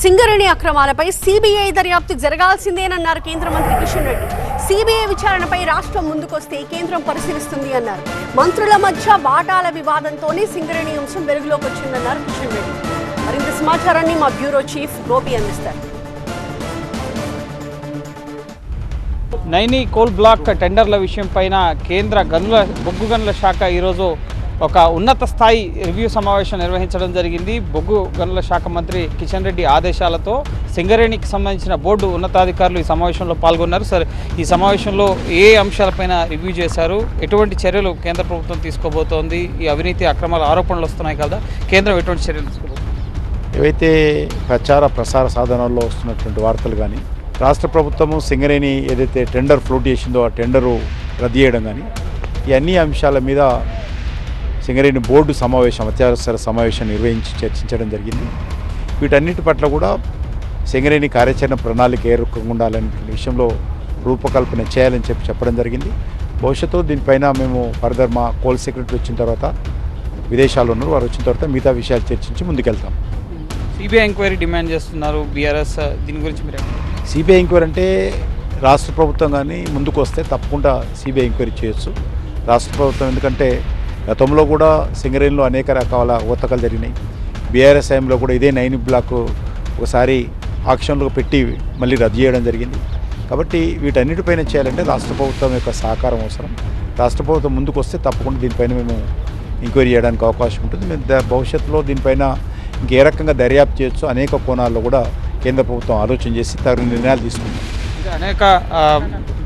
Singareni అక్రమాలపై CBI దర్యాప్తు జరగాల్సిందేనన్నారు కేంద్ర మంత్రి కిషన్ రెడ్డి. సిబిఐ విచారణపై రాష్ట్రం ముందుకొస్తే కేంద్రం పరిశీలిస్తుంది అన్నారు. మంత్రుల మధ్య వాటాల వివాదంతోనే సింగరేణి అంశం వెలుగులోకి వచ్చిందన్నారు కిషన్ రెడ్డి. మరింత సమాచారాన్ని మా బ్యూరో చీఫ్ గోపి అందిస్తారు. నైని కోల్ బ్లాక్ టెండర్ల విషయం పైన కేంద్ర బొగ్గు గనుల శాఖ ఈరోజు ఒక ఉన్నత స్థాయి రివ్యూ సమావేశం నిర్వహించడం జరిగింది. బొగ్గు గనుల శాఖ మంత్రి కిషన్ రెడ్డి ఆదేశాలతో సింగరేణికి సంబంధించిన బోర్డు ఉన్నతాధికారులు ఈ సమావేశంలో పాల్గొన్నారు. సార్, ఈ సమావేశంలో ఏ అంశాలపైన రివ్యూ చేశారు, ఎటువంటి చర్యలు కేంద్ర ప్రభుత్వం తీసుకోబోతోంది, ఈ అవినీతి అక్రమాల ఆరోపణలు వస్తున్నాయి కదా, కేంద్రం ఎటువంటి చర్యలు తీసుకోబోతోంది? ఏవైతే ప్రసార సాధనాల్లో వస్తున్నటువంటి వార్తలు కానీ, రాష్ట్ర ప్రభుత్వము సింగరేణి ఏదైతే టెండర్ ఫ్లోట్ చేసిందో ఆ టెండరు రద్దు చేయడం కానీ, ఈ అన్ని అంశాల మీద సింగరేణి బోర్డు అత్యవసర సమావేశం నిర్వహించి చర్చించడం జరిగింది. వీటన్నిటి పట్ల కూడా సింగరేణి కార్యాచరణ ప్రణాళిక ఏ రకంగా ఉండాలనే విషయంలో రూపకల్పన చేయాలని చెప్పడం జరిగింది. భవిష్యత్తులో దీనిపైన మేము ఫర్దర్ మా కోల్ సెక్రటరీ వచ్చిన తర్వాత, విదేశాల్లో ఉన్నారు, వారు వచ్చిన తర్వాత మిగతా విషయాలు చర్చించి ముందుకెళ్తాం. సిబిఐ ఎంక్వైరీ డిమాండ్ చేస్తున్నారు బీఆర్ఎస్, దీని గురించి మీరు? సిబిఐ ఎంక్వైరీ అంటే రాష్ట్ర ప్రభుత్వం కానీ ముందుకు వస్తే తప్పకుండా సిబిఐ ఎంక్వైరీ చేయొచ్చు. రాష్ట్ర ప్రభుత్వం ఎందుకంటే గతంలో కూడా సింగరేణిలో అనేక రకాల ఊతకాలు జరిగినాయి. బీఆర్ఎస్ టైంలో కూడా ఇదే 9 బ్లాక్ ఒకసారి ఆక్షన్లో పెట్టి మళ్ళీ రద్దు చేయడం జరిగింది. కాబట్టి వీటన్నిటిపైన చేయాలంటే రాష్ట్ర ప్రభుత్వం యొక్క సహకారం అవసరం. రాష్ట్ర ప్రభుత్వం ముందుకు వస్తే తప్పకుండా దీనిపైన మేము ఎంక్వైరీ చేయడానికి అవకాశం ఉంటుంది. మేము భవిష్యత్తులో దీనిపైన ఇంకే రకంగా దర్యాప్తు చేయొచ్చు అనేక కోణాల్లో కూడా కేంద్ర ప్రభుత్వం ఆలోచన చేసి తగిన నిర్ణయాలు తీసుకుంటాం. అనేక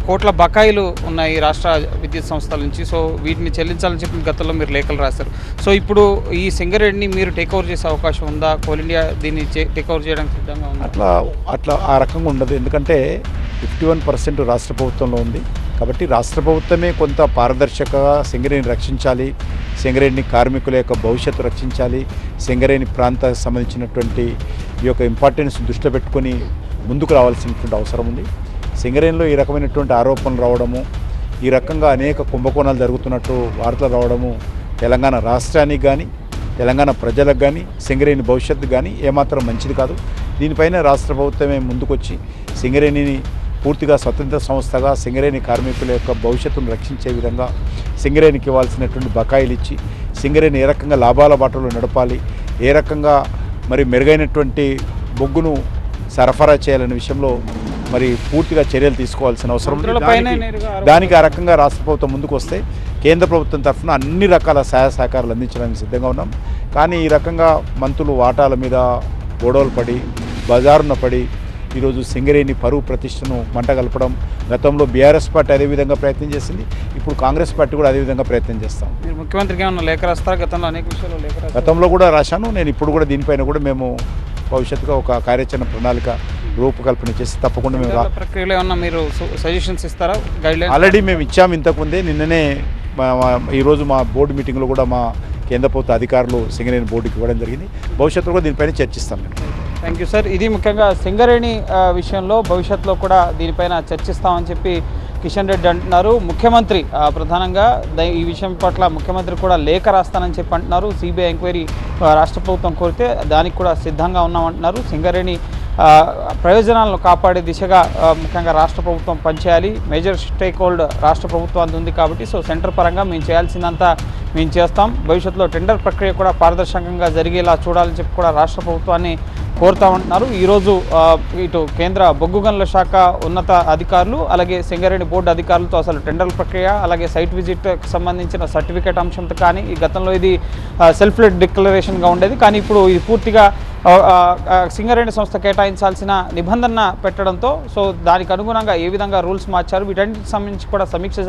కోట్ల బకాయిలు ఉన్నాయి రాష్ట్ర విద్యుత్ సంస్థల నుంచి. సో వీటిని చెల్లించాలని చెప్పి గతంలో మీరు లేఖలు రాశారు. సో ఇప్పుడు ఈ సింగరేణిని మీరు టేక్ ఓవర్ చేసే అవకాశం ఉందా? కోల్ ఇండియా దీన్ని టేక్ ఓవర్ చేయడానికి సిద్ధంగా ఉందా? అట్లా ఆ రకంగా ఉండదు. ఎందుకంటే 51% రాష్ట్ర ప్రభుత్వంలో ఉంది. కాబట్టి రాష్ట్ర ప్రభుత్వమే కొంత పారదర్శకంగా సింగరేణిని రక్షించాలి, సింగరేణి కార్మికుల యొక్క భవిష్యత్తు రక్షించాలి, సింగరేణి ప్రాంతానికి సంబంధించినటువంటి ఈ యొక్క ఇంపార్టెన్స్ దృష్టిలో పెట్టుకొని ముందుకు రావాల్సినటువంటి అవసరం ఉంది. సింగరేణిలో ఈ రకమైనటువంటి ఆరోపణలు రావడము, ఈ రకంగా అనేక కుంభకోణాలు జరుగుతున్నట్టు వార్తలు రావడము తెలంగాణ రాష్ట్రానికి కానీ, తెలంగాణ ప్రజలకు కానీ, సింగరేణి భవిష్యత్తు కానీ ఏమాత్రం మంచిది కాదు. దీనిపైన రాష్ట్ర ప్రభుత్వమే ముందుకొచ్చి సింగరేణిని పూర్తిగా స్వతంత్ర సంస్థగా సింగరేణి కార్మికుల యొక్క భవిష్యత్తును రక్షించే విధంగా సింగరేణికి ఇవ్వాల్సినటువంటి బకాయిలు ఇచ్చి సింగరేణి ఏ రకంగా లాభాల బాటలో నడపాలి, ఏ రకంగా మరి మెరుగైనటువంటి బొగ్గును సరఫరా చేయాలనే విషయంలో మరి పూర్తిగా చర్యలు తీసుకోవాల్సిన అవసరం ఉంది. దానికి ఆ రకంగా రాష్ట్ర ప్రభుత్వం ముందుకు వస్తే కేంద్ర ప్రభుత్వం తరఫున అన్ని రకాల సహాయ సహకారాలు అందించడానికి సిద్ధంగా ఉన్నాం. కానీ ఈ రకంగా మంత్రులు వాటాల మీద గొడవలు పడి బజారున పడి ఈరోజు సింగరేణి పరువు ప్రతిష్టను మంటగలపడం, గతంలో బీఆర్ఎస్ పార్టీ అదేవిధంగా ప్రయత్నం చేసింది, ఇప్పుడు కాంగ్రెస్ పార్టీ కూడా అదేవిధంగా ప్రయత్నం చేస్తాం. మీరు ముఖ్యమంత్రికి ఏమన్నా లేఖ రాస్తారా? గతంలో అనేక విషయాలు లేఖ రాస్తారు. గతంలో కూడా రాశాను. నేను ఇప్పుడు కూడా దీనిపైన కూడా మేము భవిష్యత్తుగా ఒక కార్యాచరణ ప్రణాళిక రూపకల్పన చేసి తప్పకుండా మేము ప్రక్రియలో ఏమన్నా మీరు సజెషన్స్ ఇస్తారా? గైడ్లైన్స్ ఆల్రెడీ మేము ఇచ్చాము ఇంతకుముందే. నిన్ననే ఈరోజు మా బోర్డు మీటింగ్లో కూడా మా కేంద్ర ప్రభుత్వ అధికారులు సింగరేణి బోర్డుకి ఇవ్వడం జరిగింది. భవిష్యత్తులో కూడా దీనిపైన చర్చిస్తాం మేము. Thank you sir. ఇది ముఖ్యంగా సింగరేణి విషయంలో భవిష్యత్తులో కూడా దీనిపైన చర్చిస్తామని చెప్పి కిషన్ రెడ్డి అంటున్నారు. ముఖ్యమంత్రి ప్రధానంగా ఈ విషయం పట్ల ముఖ్యమంత్రి కూడా లేఖ రాస్తానని చెప్పి అంటున్నారు. సిబిఐ ఎంక్వైరీ రాష్ట్ర ప్రభుత్వం కోరితే దానికి కూడా సిద్ధంగా ఉన్నామంటున్నారు. సింగరేణి ప్రయోజనాలను కాపాడే దిశగా ముఖ్యంగా రాష్ట్ర ప్రభుత్వం పనిచేయాలి. మేజర్ స్టేక్ హోల్డర్ రాష్ట్ర ప్రభుత్వానికి ఉంది కాబట్టి సో సెంటర్ పరంగా మేము చేయాల్సిందంతా మేము చేస్తాం. భవిష్యత్తులో టెండర్ ప్రక్రియ కూడా పారదర్శకంగా జరిగేలా చూడాలని చెప్పి కూడా రాష్ట్ర ప్రభుత్వాన్ని కోరుతామంటున్నారు. ఈరోజు ఇటు కేంద్ర బొగ్గు గనుల శాఖ ఉన్నత అధికారులు అలాగే సింగరేణి బోర్డు అధికారులతో అసలు టెండర్ ప్రక్రియ అలాగే సైట్ విజిట్కి సంబంధించిన సర్టిఫికేట్ అంశంతో కానీ, ఈ గతంలో ఇది సెల్ఫ్ డిక్లరేషన్గా ఉండేది, కానీ ఇప్పుడు ఇది పూర్తిగా సింగరేణి సంస్థ కేటాయించాల్సిన నిబంధన పెట్టడంతో సో దానికి అనుగుణంగా ఏ విధంగా రూల్స్ మార్చారు వీటన్నిటికి సంబంధించి కూడా సమీక్ష